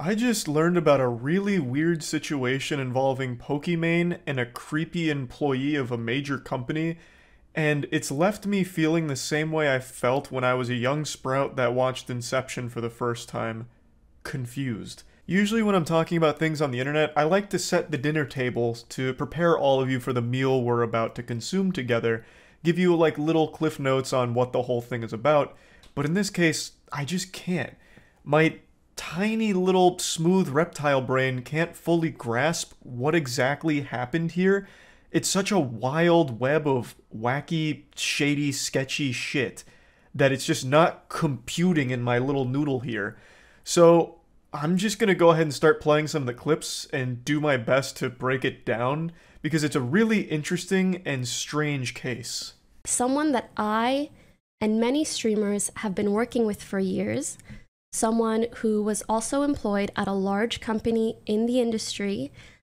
I just learned about a really weird situation involving Pokimane and a creepy employee of a major company, and it's left me feeling the same way I felt when I was a young sprout that watched Inception for the first time. Confused. Usually when I'm talking about things on the internet, I like to set the dinner table to prepare all of you for the meal we're about to consume together, give you like little cliff notes on what the whole thing is about, but in this case, I just can't. My tiny little smooth reptile brain can't fully grasp what exactly happened here. It's such a wild web of wacky, shady, sketchy shit that it's just not computing in my little noodle here. So I'm just gonna go ahead and start playing some of the clips and do my best to break it down because it's a really interesting and strange case. Someone that I and many streamers have been working with for years, someone who was also employed at a large company in the industry,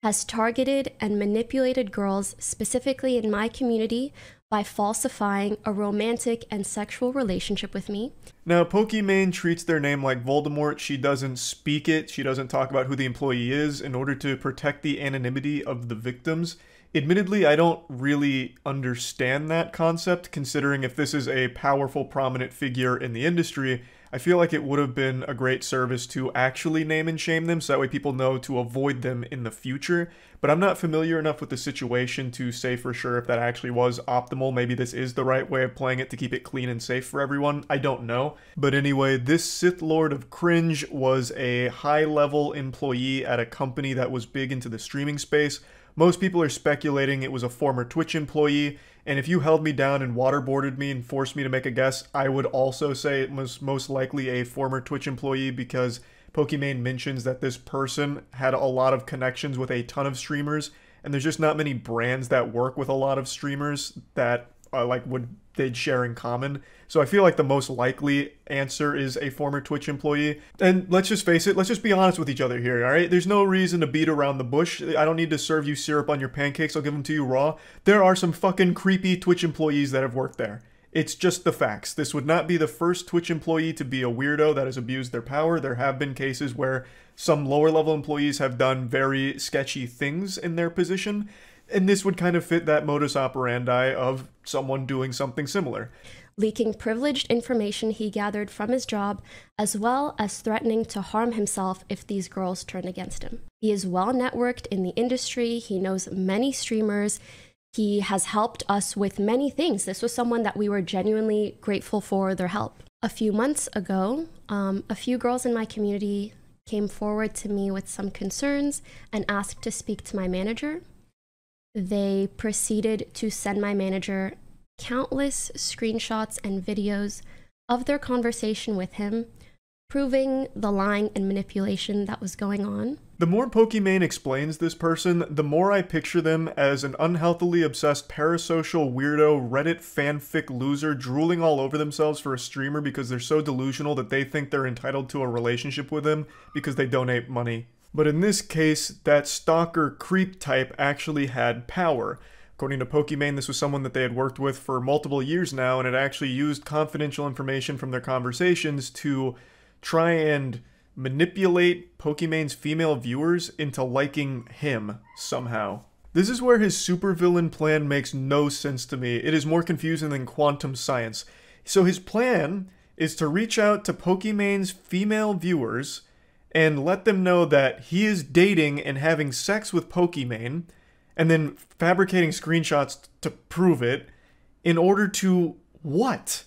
has targeted and manipulated girls, specifically in my community, by falsifying a romantic and sexual relationship with me. Now, Pokimane treats their name like Voldemort. She doesn't speak it. She doesn't talk about who the employee is in order to protect the anonymity of the victims. Admittedly, I don't really understand that concept, considering if this is a powerful, prominent figure in the industry, I feel like it would have been a great service to actually name and shame them so that way people know to avoid them in the future. But I'm not familiar enough with the situation to say for sure if that actually was optimal. Maybe this is the right way of playing it to keep it clean and safe for everyone. I don't know. But anyway, this Sith Lord of Cringe was a high-level employee at a company that was big into the streaming space. Most people are speculating it was a former Twitch employee, and if you held me down and waterboarded me and forced me to make a guess, I would also say it was most likely a former Twitch employee because Pokimane mentions that this person had a lot of connections with a ton of streamers, and there's just not many brands that work with a lot of streamers that they'd share in common. So I feel like the most likely answer is a former Twitch employee. And let's just face it, let's just be honest with each other here, alright? There's no reason to beat around the bush. I don't need to serve you syrup on your pancakes, I'll give them to you raw. There are some fucking creepy Twitch employees that have worked there. It's just the facts. This would not be the first Twitch employee to be a weirdo that has abused their power. There have been cases where some lower level employees have done very sketchy things in their position. And this would kind of fit that modus operandi of someone doing something similar. Leaking privileged information he gathered from his job, as well as threatening to harm himself if these girls turn against him. He is well networked in the industry. He knows many streamers. He has helped us with many things. This was someone that we were genuinely grateful for their help. A few months ago, a few girls in my community came forward to me with some concerns and asked to speak to my manager. They proceeded to send my manager countless screenshots and videos of their conversation with him, proving the lying and manipulation that was going on. The more Pokimane explains this person, the more I picture them as an unhealthily obsessed parasocial weirdo Reddit fanfic loser drooling all over themselves for a streamer because they're so delusional that they think they're entitled to a relationship with him because they donate money. But in this case, that stalker creep type actually had power. According to Pokimane, this was someone that they had worked with for multiple years now and had actually used confidential information from their conversations to try and manipulate Pokimane's female viewers into liking him somehow. This is where his supervillain plan makes no sense to me. It is more confusing than quantum science. So his plan is to reach out to Pokimane's female viewers and let them know that he is dating and having sex with Pokimane, and then fabricating screenshots to prove it, in order to what?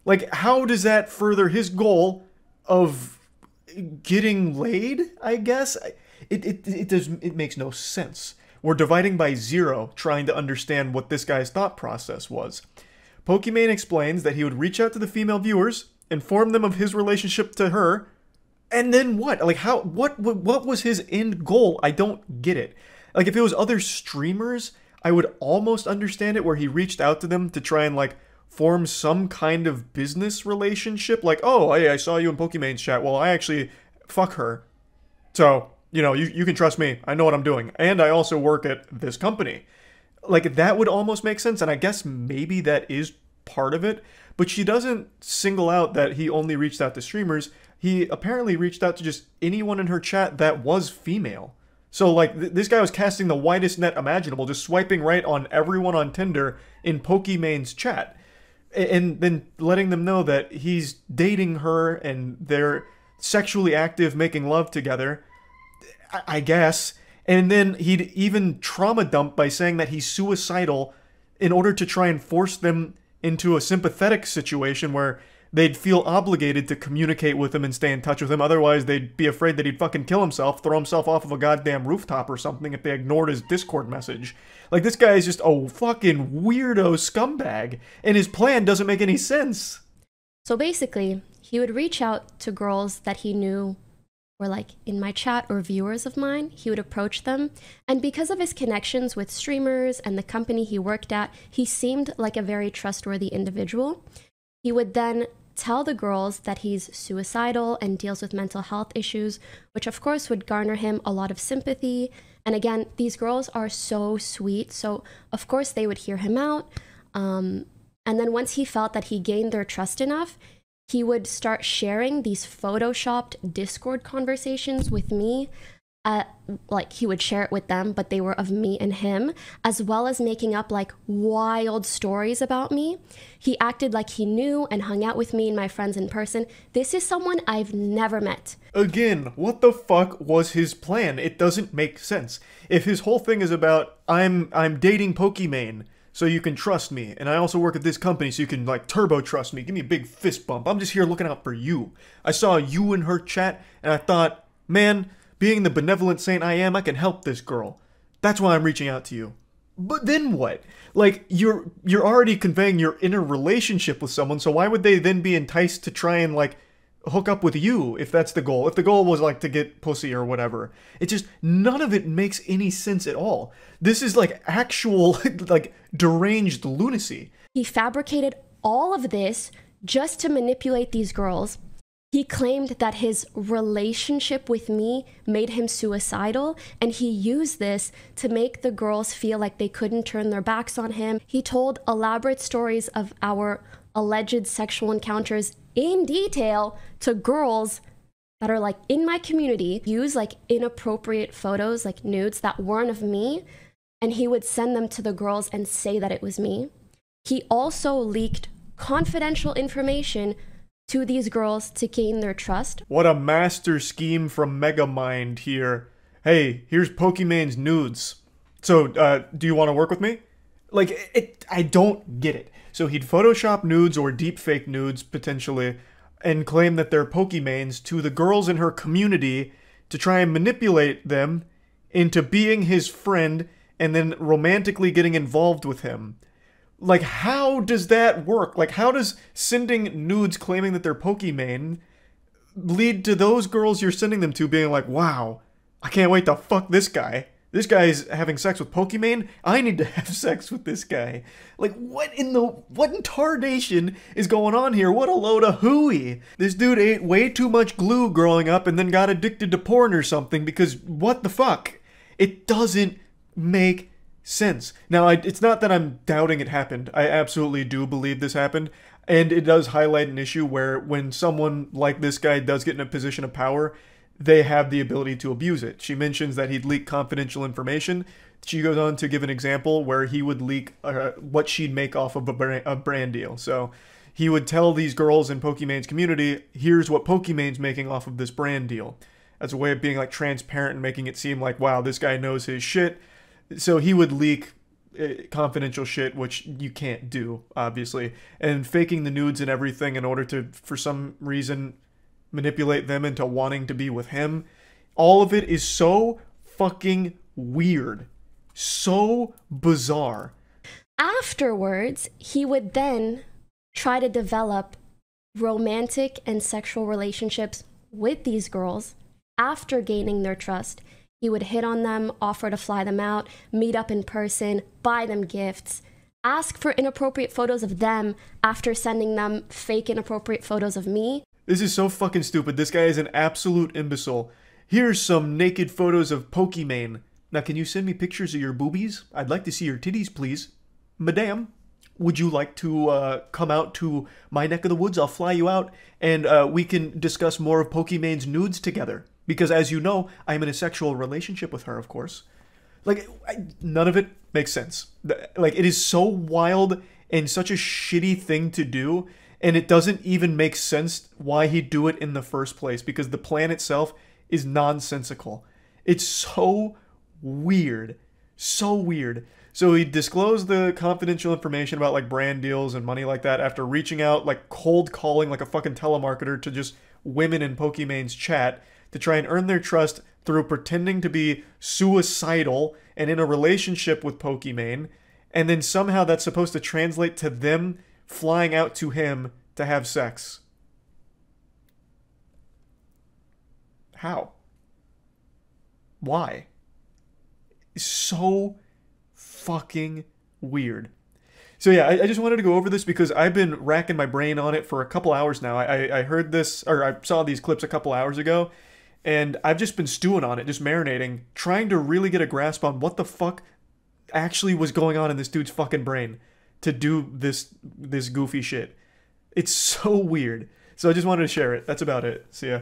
Like, how does that further his goal of getting laid, I guess? It makes no sense. We're dividing by zero, trying to understand what this guy's thought process was. Pokimane explains that he would reach out to the female viewers, inform them of his relationship to her, and then what? Like, what was his end goal? I don't get it. Like, if it was other streamers, I would almost understand it, where he reached out to them to try and, like, form some kind of business relationship. Like, oh, hey, I saw you in Pokimane's chat. Well, I actually fuck her. So, you know, you can trust me. I know what I'm doing. And I also work at this company. Like, that would almost make sense. And I guess maybe that is part of it, but she doesn't single out that he only reached out to streamers. He apparently reached out to just anyone in her chat that was female. So, like, this guy was casting the widest net imaginable, just swiping right on everyone on Tinder in Pokimane's chat. And then letting them know that he's dating her and they're sexually active, making love together, I guess. And then he'd even trauma dump by saying that he's suicidal in order to try and force them into a sympathetic situation where they'd feel obligated to communicate with him and stay in touch with him. Otherwise, they'd be afraid that he'd fucking kill himself, throw himself off of a goddamn rooftop or something if they ignored his Discord message. Like, this guy is just a fucking weirdo scumbag, and his plan doesn't make any sense. So basically, he would reach out to girls that he knew were like in my chat or viewers of mine. He would approach them, and because of his connections with streamers and the company he worked at, he seemed like a very trustworthy individual. He would then tell the girls that he's suicidal and deals with mental health issues, which of course would garner him a lot of sympathy. And again, these girls are so sweet, so of course they would hear him out. And then once he felt that he gained their trust enough, he would start sharing these photoshopped Discord conversations with me. Like, he would share it with them, but they were of me and him, as well as making up like wild stories about me. He acted like he knew and hung out with me and my friends in person. This is someone I've never met. Again, what the fuck was his plan? It doesn't make sense. If his whole thing is about, I'm dating Pokimane, so you can trust me, and I also work at this company so you can, like, turbo trust me, give me a big fist bump, I'm just here looking out for you. I saw you in her chat, and I thought, man, being the benevolent saint I am, I can help this girl. That's why I'm reaching out to you. But then what? Like, you're already conveying you're in a relationship with someone, so why would they then be enticed to try and, like, hook up with you if that's the goal? If the goal was, like, to get pussy or whatever. It just, none of it makes any sense at all. This is, like, actual, like, deranged lunacy. He fabricated all of this just to manipulate these girls. He claimed that his relationship with me made him suicidal, and he used this to make the girls feel like they couldn't turn their backs on him. He told elaborate stories of our alleged sexual encounters in detail to girls that are like in my community, use like inappropriate photos, like nudes that weren't of me, and he would send them to the girls and say that it was me. He also leaked confidential information to these girls to gain their trust. What a master scheme from Megamind here. Hey, here's Pokimane's nudes. So, do you want to work with me? Like, I don't get it. So he'd Photoshop nudes or deepfake nudes, potentially, and claim that they're Pokimanes to the girls in her community to try and manipulate them into being his friend and then romantically getting involved with him. Like, how does that work? Like, how does sending nudes claiming that they're Pokimane lead to those girls you're sending them to being like, wow, I can't wait to fuck this guy. This guy's having sex with Pokimane? I need to have sex with this guy. Like, what in tarnation is going on here? What a load of hooey. This dude ate way too much glue growing up and then got addicted to porn or something because what the fuck? It doesn't make sense. Now, it's not that I'm doubting it happened. I absolutely do believe this happened. And it does highlight an issue where when someone like this guy does get in a position of power, they have the ability to abuse it. She mentions that he'd leak confidential information. She goes on to give an example where he would leak what she'd make off of a brand deal. So he would tell these girls in Pokimane's community, here's what Pokimane's making off of this brand deal. As a way of being like transparent and making it seem like, wow, this guy knows his shit. So he would leak confidential shit, which you can't do, obviously. And faking the nudes and everything in order to, for some reason, manipulate them into wanting to be with him. All of it is so fucking weird. So bizarre. Afterwards, he would then try to develop romantic and sexual relationships with these girls. After gaining their trust, he would hit on them, offer to fly them out, meet up in person, buy them gifts, ask for inappropriate photos of them after sending them fake inappropriate photos of me. This is so fucking stupid. This guy is an absolute imbecile. Here's some naked photos of Pokimane. Now, can you send me pictures of your boobies? I'd like to see your titties, please. Madame. would you like to come out to my neck of the woods? I'll fly you out, and we can discuss more of Pokimane's nudes together. Because as you know, I'm in a sexual relationship with her, of course. Like, none of it makes sense. Like, it is so wild and such a shitty thing to do, and it doesn't even make sense why he'd do it in the first place, because the plan itself is nonsensical. It's so weird. So weird. So he disclosed the confidential information about like brand deals and money like that after reaching out, like cold calling like a fucking telemarketer to just women in Pokimane's chat to try and earn their trust through pretending to be suicidal and in a relationship with Pokimane. And then somehow that's supposed to translate to them flying out to him to have sex. How? Why? It's so fucking weird. So yeah, I just wanted to go over this because I've been racking my brain on it for a couple hours now. I heard this, or I saw these clips a couple hours ago, and I've just been stewing on it, just marinating, trying to really get a grasp on what the fuck actually was going on in this dude's fucking brain to do this goofy shit. It's so weird. So I just wanted to share it. That's about it. See ya.